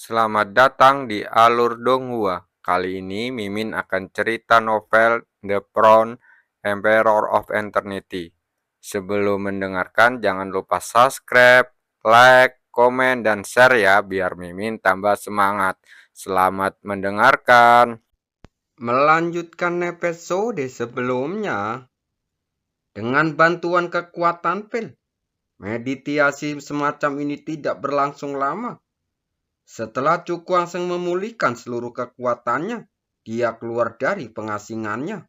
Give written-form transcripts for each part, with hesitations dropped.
Selamat datang di Alur Donghua. Kali ini Mimin akan cerita novel The Crown, Emperor of Eternity. Sebelum mendengarkan, jangan lupa subscribe, like, komen, dan share ya, biar Mimin tambah semangat. Selamat mendengarkan. Melanjutkan episode sebelumnya, dengan bantuan kekuatan Pel, meditasi semacam ini tidak berlangsung lama. Setelah Cukuangseng memulihkan seluruh kekuatannya, dia keluar dari pengasingannya.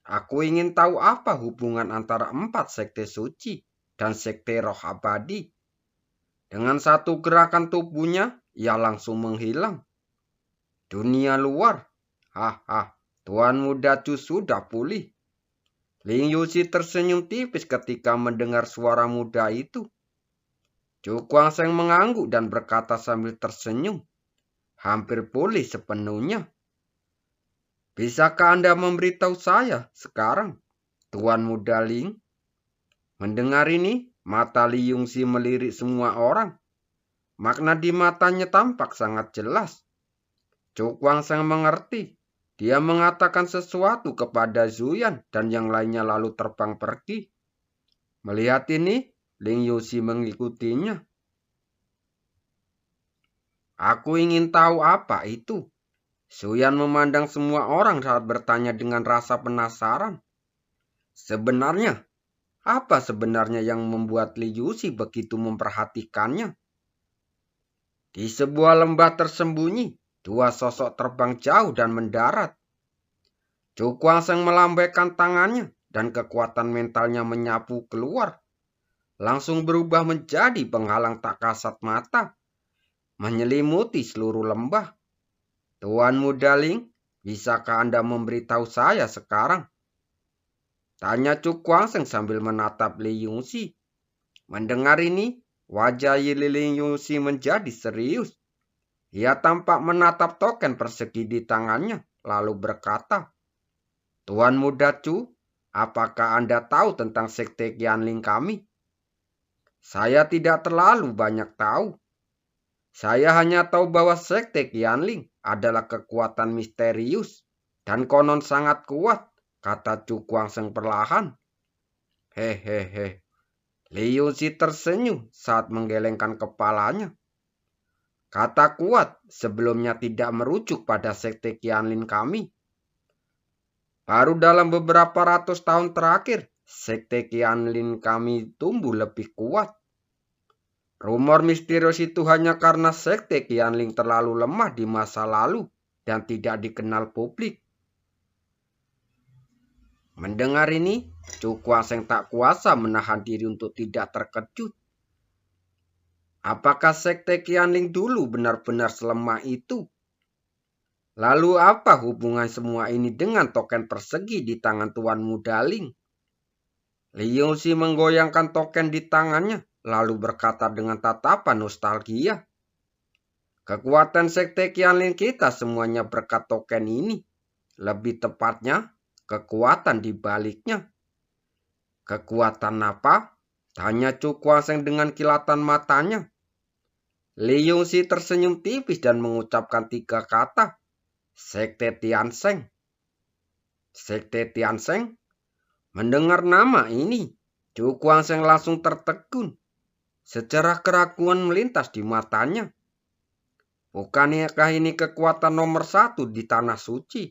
Aku ingin tahu apa hubungan antara 4 sekte suci dan sekte roh abadi. Dengan satu gerakan tubuhnya, ia langsung menghilang. Dunia luar, haha, Tuan Muda Chu sudah pulih. Ling Yusi tersenyum tipis ketika mendengar suara muda itu. Chu Kuangseng mengangguk dan berkata sambil tersenyum, hampir pulih sepenuhnya. Bisakah Anda memberitahu saya sekarang, Tuan Muda Ling? Mendengar ini, mata Li Yungsi melirik semua orang. Makna di matanya tampak sangat jelas. Chu Kuangseng mengerti. Dia mengatakan sesuatu kepada Zuyan dan yang lainnya lalu terbang pergi. Melihat ini, Ling Yusi mengikutinya. Aku ingin tahu apa itu. Zuyan memandang semua orang saat bertanya dengan rasa penasaran. Sebenarnya, apa sebenarnya yang membuat Li Yusi begitu memperhatikannya? Di sebuah lembah tersembunyi, dua sosok terbang jauh dan mendarat. Chu Kuangseng melambaikan tangannya dan kekuatan mentalnya menyapu keluar. Langsung berubah menjadi penghalang tak kasat mata, menyelimuti seluruh lembah. Tuan Muda Ling, bisakah Anda memberitahu saya sekarang? Tanya Chu Kuangseng sambil menatap Li Yungxi. Mendengar ini, wajah Li Yungxi menjadi serius. Ia tampak menatap token persegi di tangannya, lalu berkata, Tuan Muda Chu, apakah Anda tahu tentang sekte Qianling kami? Saya tidak terlalu banyak tahu. Saya hanya tahu bahwa sekte Qianling adalah kekuatan misterius dan konon sangat kuat, kata Chu Kuangseng perlahan. Hehehe. Li Yuxi tersenyum saat menggelengkan kepalanya. Kata kuat sebelumnya tidak merujuk pada sekte Qianling kami. Baru dalam beberapa ratus tahun terakhir, sekte Qianling kami tumbuh lebih kuat. Rumor misterius itu hanya karena sekte Qianling terlalu lemah di masa lalu dan tidak dikenal publik. Mendengar ini, Chu Kuangseng tak kuasa menahan diri untuk tidak terkejut. Apakah sekte Qianling dulu benar-benar selemah itu? Lalu apa hubungan semua ini dengan token persegi di tangan Tuan Muda Ling? Li Yongxi menggoyangkan token di tangannya, lalu berkata dengan tatapan nostalgia. Kekuatan sekte Qianling kita semuanya berkat token ini. Lebih tepatnya, kekuatan di baliknya. Kekuatan apa? Tanya Chu Kuangseng dengan kilatan matanya. Li Yongxi tersenyum tipis dan mengucapkan 3 kata. Sekte Tiansheng. Sekte Tiansheng? Mendengar nama ini, Chu Kuangseng langsung tertegun. Secara keraguan melintas di matanya. Bukankah ini kekuatan nomor 1 di Tanah Suci?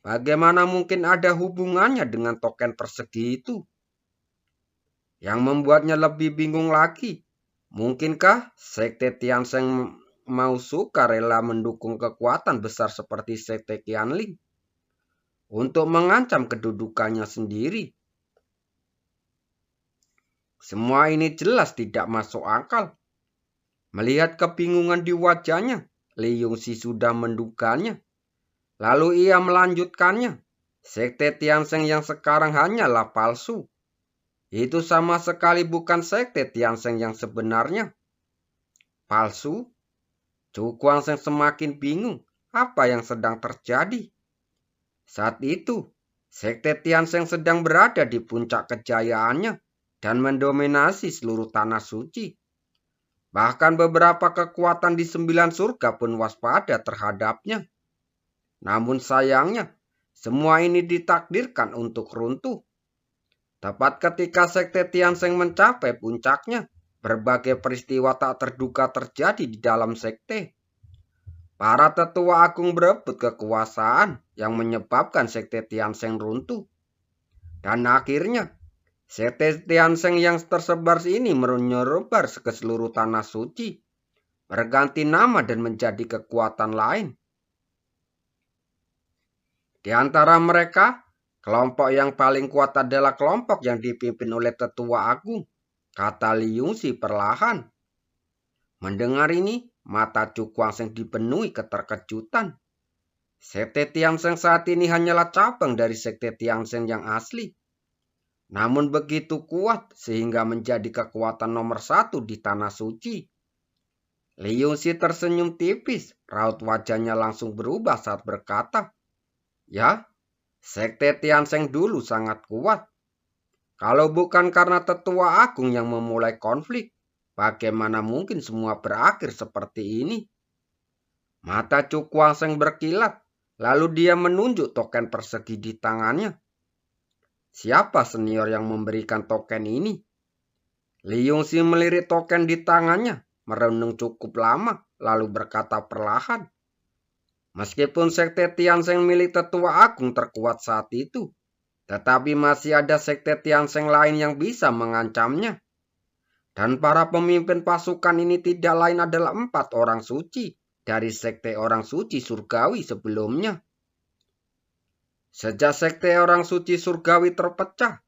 Bagaimana mungkin ada hubungannya dengan token persegi itu? Yang membuatnya lebih bingung lagi, mungkinkah sekte Tiansheng mau suka rela mendukung kekuatan besar seperti sekte Qianling untuk mengancam kedudukannya sendiri? Semua ini jelas tidak masuk akal. Melihat kebingungan di wajahnya, Li Yongxi sudah menduganya. Lalu ia melanjutkannya. Sekte Tiansheng yang sekarang hanyalah palsu. Itu sama sekali bukan sekte Tiansheng yang sebenarnya. Palsu? Chu Kuangseng semakin bingung apa yang sedang terjadi. Saat itu, sekte Tiansheng sedang berada di puncak kejayaannya dan mendominasi seluruh tanah suci. Bahkan beberapa kekuatan di 9 surga pun waspada terhadapnya. Namun sayangnya, semua ini ditakdirkan untuk runtuh. Tepat ketika Sekte Tiansheng mencapai puncaknya, berbagai peristiwa tak terduga terjadi di dalam sekte. Para tetua agung berebut kekuasaan yang menyebabkan Sekte Tiansheng runtuh. Dan akhirnya, Sekte Tiansheng yang tersebar ini menyebar ke seluruh tanah suci, berganti nama dan menjadi kekuatan lain. Di antara mereka, kelompok yang paling kuat adalah kelompok yang dipimpin oleh tetua agung, kata Liu Xi perlahan. Mendengar ini, mata Chu Guangsheng dipenuhi keterkejutan. Sekte Tiansheng saat ini hanyalah cabang dari Sekte Tiansheng yang asli. Namun begitu kuat sehingga menjadi kekuatan nomor 1 di tanah suci. Liu Xi tersenyum tipis, raut wajahnya langsung berubah saat berkata, "Ya, Sekte Tiansheng dulu sangat kuat. Kalau bukan karena tetua agung yang memulai konflik, bagaimana mungkin semua berakhir seperti ini?" Mata Chu Guangsheng berkilat, lalu dia menunjuk token persegi di tangannya. Siapa senior yang memberikan token ini? Liu Xi melirik token di tangannya, merenung cukup lama, lalu berkata perlahan. Meskipun Sekte Tiansheng milik tetua agung terkuat saat itu, tetapi masih ada Sekte Tiansheng lain yang bisa mengancamnya. Dan para pemimpin pasukan ini tidak lain adalah 4 orang suci dari Sekte Orang Suci Surgawi sebelumnya. Sejak Sekte Orang Suci Surgawi terpecah,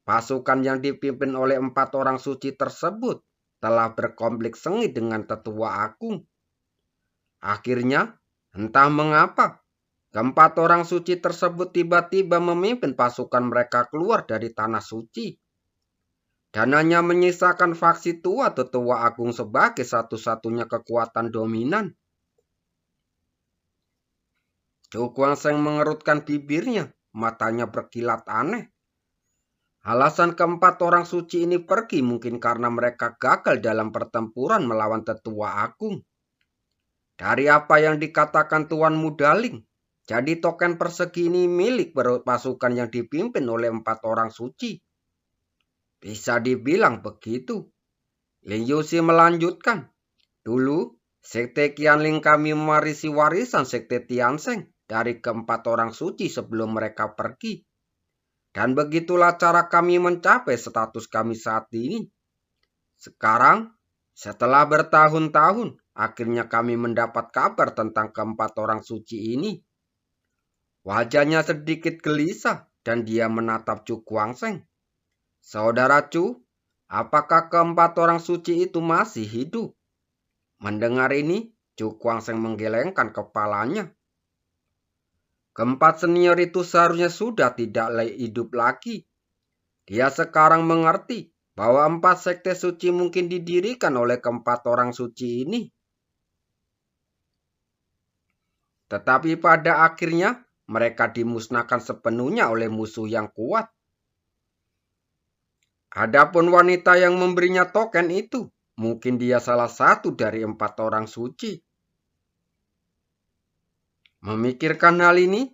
pasukan yang dipimpin oleh 4 orang suci tersebut telah berkonflik sengit dengan tetua agung. Akhirnya, entah mengapa, keempat orang suci tersebut tiba-tiba memimpin pasukan mereka keluar dari tanah suci. Dan hanya menyisakan faksi tua tetua agung sebagai satu-satunya kekuatan dominan. Chu Guangsheng mengerutkan bibirnya, matanya berkilat aneh. Alasan keempat orang suci ini pergi mungkin karena mereka gagal dalam pertempuran melawan tetua agung. Dari apa yang dikatakan Tuan Mudaling, jadi token persegi ini milik pasukan yang dipimpin oleh 4 orang suci. Bisa dibilang begitu. Liu Xi melanjutkan, dulu Sekte Qianling kami mewarisi warisan Sekte Tiansheng dari keempat orang suci sebelum mereka pergi. Dan begitulah cara kami mencapai status kami saat ini. Sekarang, setelah bertahun-tahun, akhirnya kami mendapat kabar tentang keempat orang suci ini. Wajahnya sedikit gelisah dan dia menatap Chu Guangsheng. Saudara Chu, apakah keempat orang suci itu masih hidup? Mendengar ini, Chu Guangsheng menggelengkan kepalanya. Keempat senior itu seharusnya sudah tidak hidup lagi. Dia sekarang mengerti bahwa 4 sekte suci mungkin didirikan oleh keempat orang suci ini. Tetapi pada akhirnya mereka dimusnahkan sepenuhnya oleh musuh yang kuat. Adapun wanita yang memberinya token itu, mungkin dia salah satu dari 4 orang suci. Memikirkan hal ini,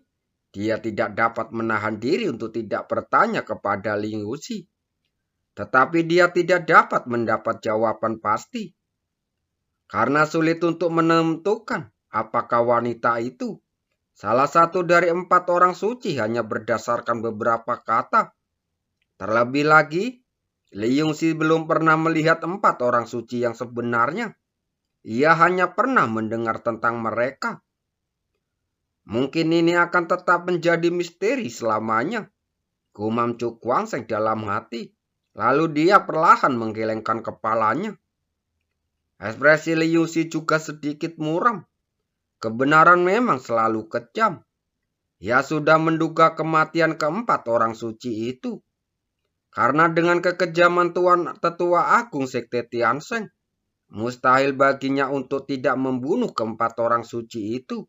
dia tidak dapat menahan diri untuk tidak bertanya kepada Liu Xi. Tetapi dia tidak dapat mendapat jawaban pasti. Karena sulit untuk menentukan apakah wanita itu salah satu dari 4 orang suci hanya berdasarkan beberapa kata. Terlebih lagi, Liu Xi belum pernah melihat 4 orang suci yang sebenarnya. Ia hanya pernah mendengar tentang mereka. Mungkin ini akan tetap menjadi misteri selamanya, gumam Chu Guangsheng dalam hati. Lalu dia perlahan menggelengkan kepalanya. Ekspresi Liu Xi juga sedikit muram. Kebenaran memang selalu kejam. Ia sudah menduga kematian keempat orang suci itu. Karena dengan kekejaman Tuan Tetua Agung Sekte Tiansheng, mustahil baginya untuk tidak membunuh keempat orang suci itu.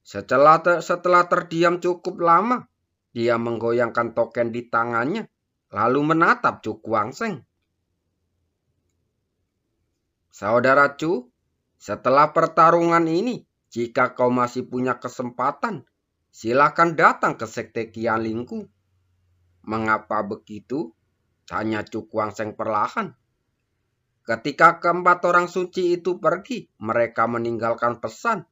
Setelah terdiam cukup lama, dia menggoyangkan token di tangannya, lalu menatap Chu Guangsheng. Saudara Chu, setelah pertarungan ini, jika kau masih punya kesempatan, silakan datang ke Sekte Qianlingku. Mengapa begitu? Tanya Chu Kuangseng perlahan. Ketika keempat orang suci itu pergi, mereka meninggalkan pesan.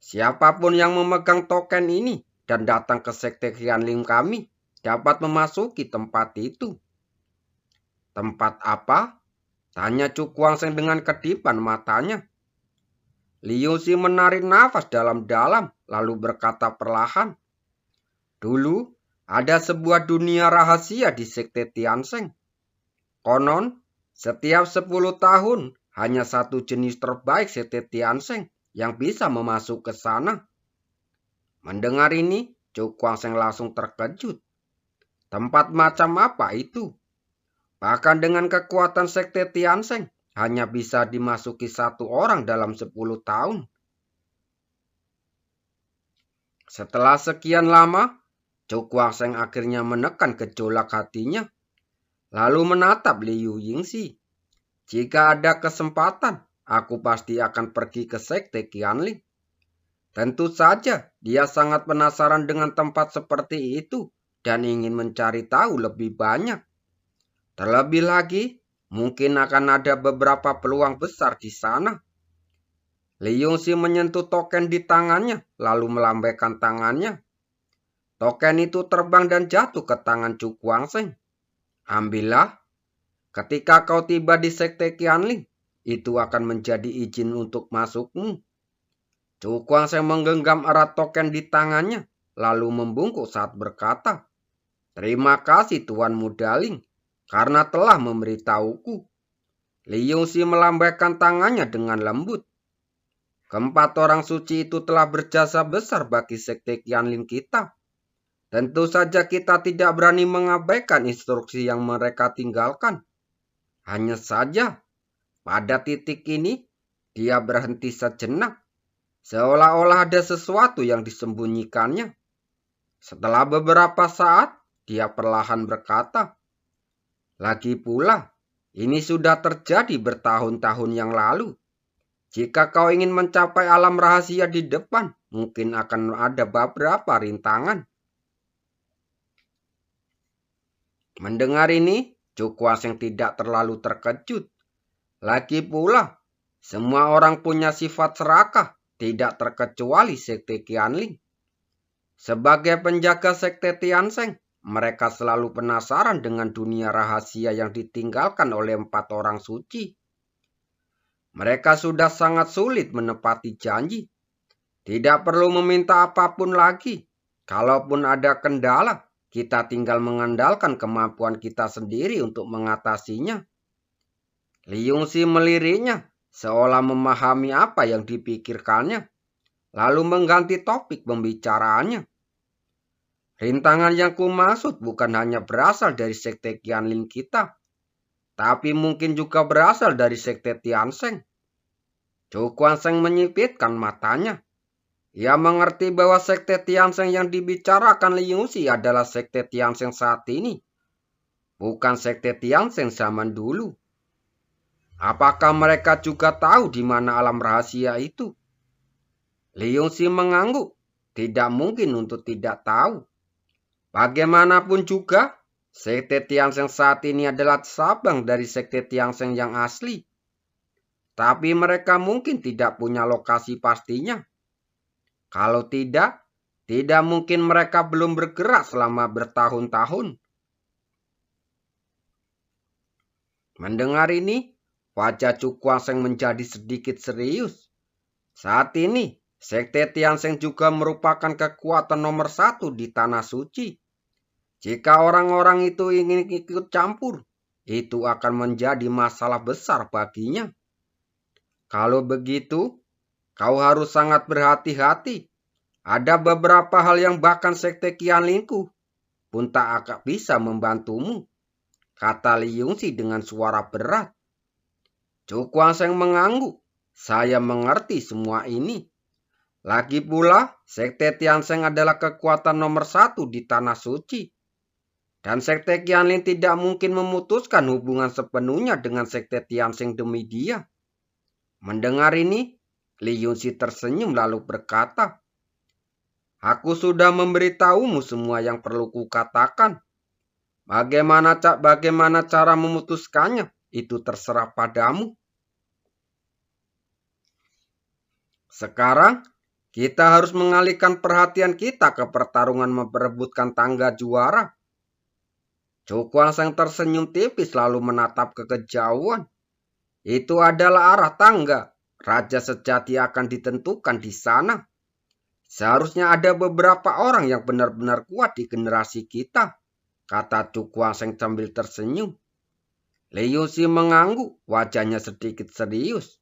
Siapapun yang memegang token ini dan datang ke Sekte Qianling kami dapat memasuki tempat itu. Tempat apa? Tanya Chu Kuangseng dengan kedipan matanya. Liu Xi menarik nafas dalam-dalam lalu berkata perlahan. Dulu ada sebuah dunia rahasia di Sekte Tiansheng. Konon, setiap 10 tahun hanya satu jenis terbaik Sekte Tiansheng yang bisa memasuk ke sana. Mendengar ini, Chu Kuangseng langsung terkejut. Tempat macam apa itu? Bahkan dengan kekuatan Sekte Tiansheng, hanya bisa dimasuki satu orang dalam 10 tahun. Setelah sekian lama, Chu Kuangseng akhirnya menekan gejolak hatinya, lalu menatap Liu Yingxi. Jika ada kesempatan, aku pasti akan pergi ke Sekte Qianling. Tentu saja, dia sangat penasaran dengan tempat seperti itu dan ingin mencari tahu lebih banyak. Terlebih lagi, mungkin akan ada beberapa peluang besar di sana. Liu Xi menyentuh token di tangannya, lalu melambaikan tangannya. Token itu terbang dan jatuh ke tangan Chu Kuangseng. Ambillah. Ketika kau tiba di Sekte Qianling, itu akan menjadi izin untuk masukmu. Chu Kuangseng menggenggam erat token di tangannya, lalu membungkuk saat berkata, Terima kasih Tuan Mudaling, karena telah memberitahuku. Liu Xi melambaikan tangannya dengan lembut. Keempat orang suci itu telah berjasa besar bagi Sekte Qianling kita. Tentu saja kita tidak berani mengabaikan instruksi yang mereka tinggalkan. Hanya saja, pada titik ini, dia berhenti sejenak. Seolah-olah ada sesuatu yang disembunyikannya. Setelah beberapa saat, dia perlahan berkata, Lagi pula, ini sudah terjadi bertahun-tahun yang lalu. Jika kau ingin mencapai alam rahasia di depan, mungkin akan ada beberapa rintangan. Mendengar ini, Chu Kuangseng tidak terlalu terkejut. Lagi pula, semua orang punya sifat serakah, tidak terkecuali Sekte Qianling. Sebagai penjaga Sekte Tiansheng, mereka selalu penasaran dengan dunia rahasia yang ditinggalkan oleh 4 orang suci. Mereka sudah sangat sulit menepati janji. Tidak perlu meminta apapun lagi. Kalaupun ada kendala, kita tinggal mengandalkan kemampuan kita sendiri untuk mengatasinya. Liu Xi meliriknya, seolah memahami apa yang dipikirkannya, lalu mengganti topik pembicaraannya. Rintangan yang kumaksud bukan hanya berasal dari Sekte Qianling kita, tapi mungkin juga berasal dari Sekte Tiansheng. Chu Kuangseng menyipitkan matanya. Ia mengerti bahwa Sekte Tiansheng yang dibicarakan Liu Xi adalah Sekte Tiansheng saat ini, bukan Sekte Tiansheng zaman dulu. Apakah mereka juga tahu di mana alam rahasia itu? Liu Xi mengangguk. Tidak mungkin untuk tidak tahu. Bagaimanapun juga, Sekte Tiansheng saat ini adalah cabang dari Sekte Tiansheng yang asli. Tapi mereka mungkin tidak punya lokasi pastinya. Kalau tidak mungkin mereka belum bergerak selama bertahun-tahun. Mendengar ini, wajah Chu Kuangseng menjadi sedikit serius. Saat ini, Sekte Tiansheng juga merupakan kekuatan nomor 1 di Tanah Suci. Jika orang-orang itu ingin ikut campur, itu akan menjadi masalah besar baginya. Kalau begitu, kau harus sangat berhati-hati. Ada beberapa hal yang bahkan Sekte Qianlingku pun tak akan bisa membantumu, kata Liu Xi dengan suara berat. Chu Kuangseng mengangguk. Saya mengerti semua ini. Lagi pula, Sekte Tiansheng adalah kekuatan nomor 1 di Tanah Suci. Dan Sekte Qianling tidak mungkin memutuskan hubungan sepenuhnya dengan Sekte Tiansheng demi dia. Mendengar ini, Li Yunxi tersenyum lalu berkata, "Aku sudah memberitahumu semua yang perlu kukatakan. Bagaimana cara memutuskannya? Itu terserah padamu. Sekarang, kita harus mengalihkan perhatian kita ke pertarungan memperebutkan tangga juara." Cukuang tersenyum tipis lalu menatap ke kejauhan. Itu adalah arah tangga. Raja sejati akan ditentukan di sana. Seharusnya ada beberapa orang yang benar-benar kuat di generasi kita, kata Cukuang sambil tersenyum. Liu Xi mengangguk, wajahnya sedikit serius.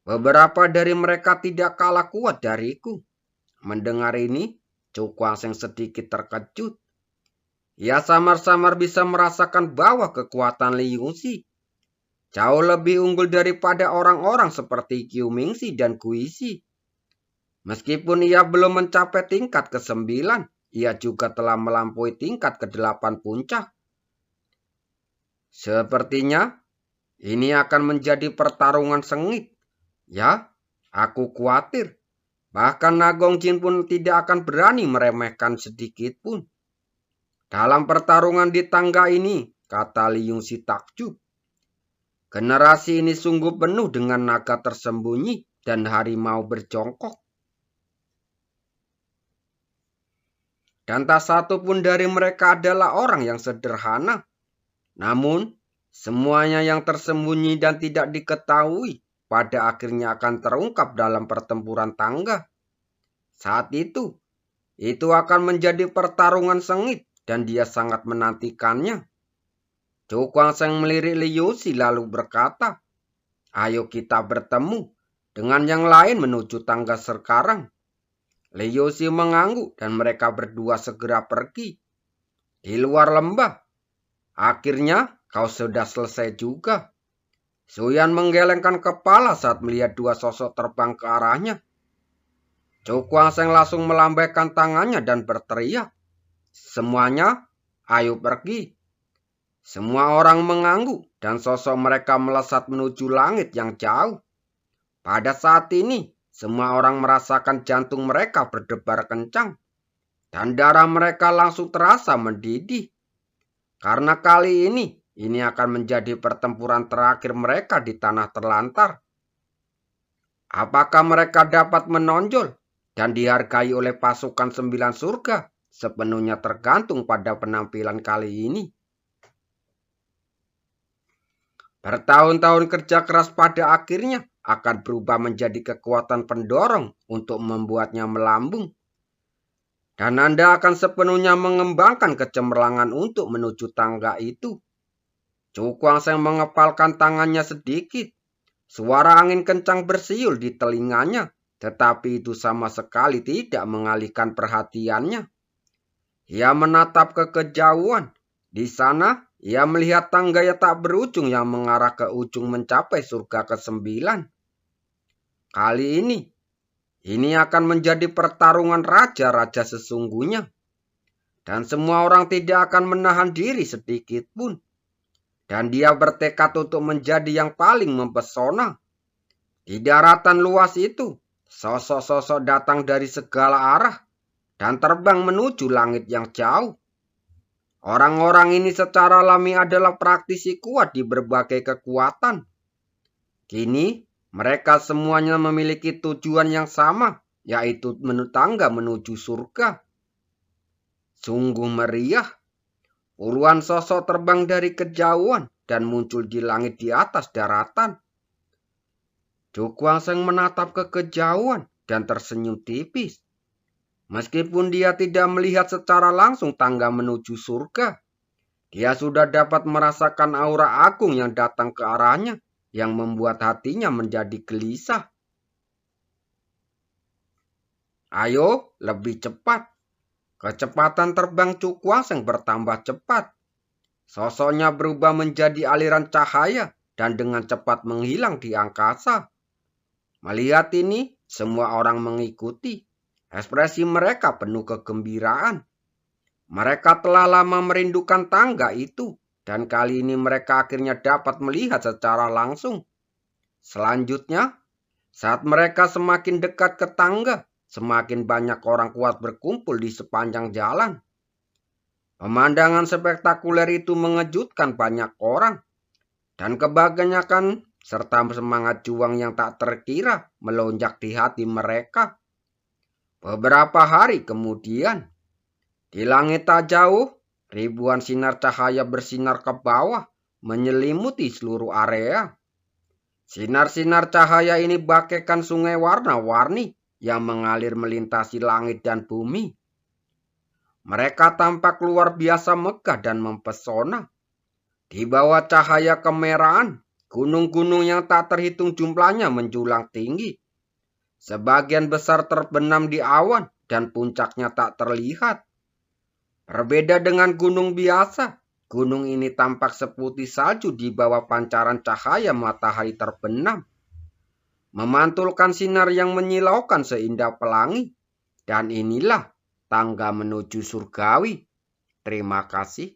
Beberapa dari mereka tidak kalah kuat dariku. Mendengar ini, Cukuang sedikit terkejut. Ia samar-samar bisa merasakan bahwa kekuatan Liu Xi jauh lebih unggul daripada orang-orang seperti Qiu Mingxi dan Guisi. Meskipun ia belum mencapai tingkat ke-9, ia juga telah melampaui tingkat ke-8 puncak. Sepertinya ini akan menjadi pertarungan sengit. Ya, aku khawatir. Bahkan Nagong Jin pun tidak akan berani meremehkan sedikit pun. Dalam pertarungan di tangga ini, kata Li Yunxi takjub. Generasi ini sungguh penuh dengan naga tersembunyi dan harimau berjongkok. Dan tak satu pun dari mereka adalah orang yang sederhana. Namun, semuanya yang tersembunyi dan tidak diketahui pada akhirnya akan terungkap dalam pertempuran tangga. Saat itu akan menjadi pertarungan sengit dan dia sangat menantikannya. Cukuang melirik Liu Xi lalu berkata, "Ayo kita bertemu dengan yang lain menuju tangga sekarang." Liu Xi mengangguk dan mereka berdua segera pergi. Di luar lembah, akhirnya kau sudah selesai juga. Suyan menggelengkan kepala saat melihat dua sosok terbang ke arahnya. Cukuang langsung melambaikan tangannya dan berteriak, "Semuanya, ayo pergi." Semua orang mengangguk dan sosok mereka melesat menuju langit yang jauh. Pada saat ini, semua orang merasakan jantung mereka berdebar kencang dan darah mereka langsung terasa mendidih. Karena kali ini akan menjadi pertempuran terakhir mereka di tanah terlantar. Apakah mereka dapat menonjol dan dihargai oleh pasukan 9 surga? Sepenuhnya tergantung pada penampilan kali ini. Bertahun-tahun kerja keras pada akhirnya akan berubah menjadi kekuatan pendorong untuk membuatnya melambung. Dan Anda akan sepenuhnya mengembangkan kecemerlangan untuk menuju tangga itu. Cukuang mengepalkan tangannya sedikit. Suara angin kencang bersiul di telinganya, tetapi itu sama sekali tidak mengalihkan perhatiannya. Ia menatap ke kejauhan. Di sana, ia melihat tangga yang tak berujung yang mengarah ke ujung mencapai surga ke-9. Kali ini akan menjadi pertarungan raja-raja sesungguhnya. Dan semua orang tidak akan menahan diri sedikit pun. Dan dia bertekad untuk menjadi yang paling mempesona. Di daratan luas itu, sosok-sosok datang dari segala arah dan terbang menuju langit yang jauh. Orang-orang ini secara alami adalah praktisi kuat di berbagai kekuatan. Kini, mereka semuanya memiliki tujuan yang sama, yaitu tangga menuju surga. Sungguh meriah. Puluhan sosok terbang dari kejauhan dan muncul di langit di atas daratan. Cukuang menatap ke kejauhan dan tersenyum tipis. Meskipun dia tidak melihat secara langsung tangga menuju surga, dia sudah dapat merasakan aura agung yang datang ke arahnya, yang membuat hatinya menjadi gelisah. Ayo, lebih cepat. Kecepatan terbang Cukuang bertambah cepat. Sosoknya berubah menjadi aliran cahaya dan dengan cepat menghilang di angkasa. Melihat ini, semua orang mengikuti. Ekspresi mereka penuh kegembiraan. Mereka telah lama merindukan tangga itu, dan kali ini mereka akhirnya dapat melihat secara langsung. Selanjutnya, saat mereka semakin dekat ke tangga, semakin banyak orang kuat berkumpul di sepanjang jalan. Pemandangan spektakuler itu mengejutkan banyak orang, dan kebanyakan serta semangat juang yang tak terkira melonjak di hati mereka. Beberapa hari kemudian, di langit tak jauh, ribuan sinar cahaya bersinar ke bawah, menyelimuti seluruh area. Sinar-sinar cahaya ini bagaikan sungai warna-warni yang mengalir melintasi langit dan bumi. Mereka tampak luar biasa megah dan mempesona. Di bawah cahaya kemerahan, gunung-gunung yang tak terhitung jumlahnya menjulang tinggi. Sebagian besar terbenam di awan dan puncaknya tak terlihat. Berbeda dengan gunung biasa, gunung ini tampak seputih salju di bawah pancaran cahaya matahari terbenam, memantulkan sinar yang menyilaukan seindah pelangi. Dan inilah tangga menuju surgawi. Terima kasih.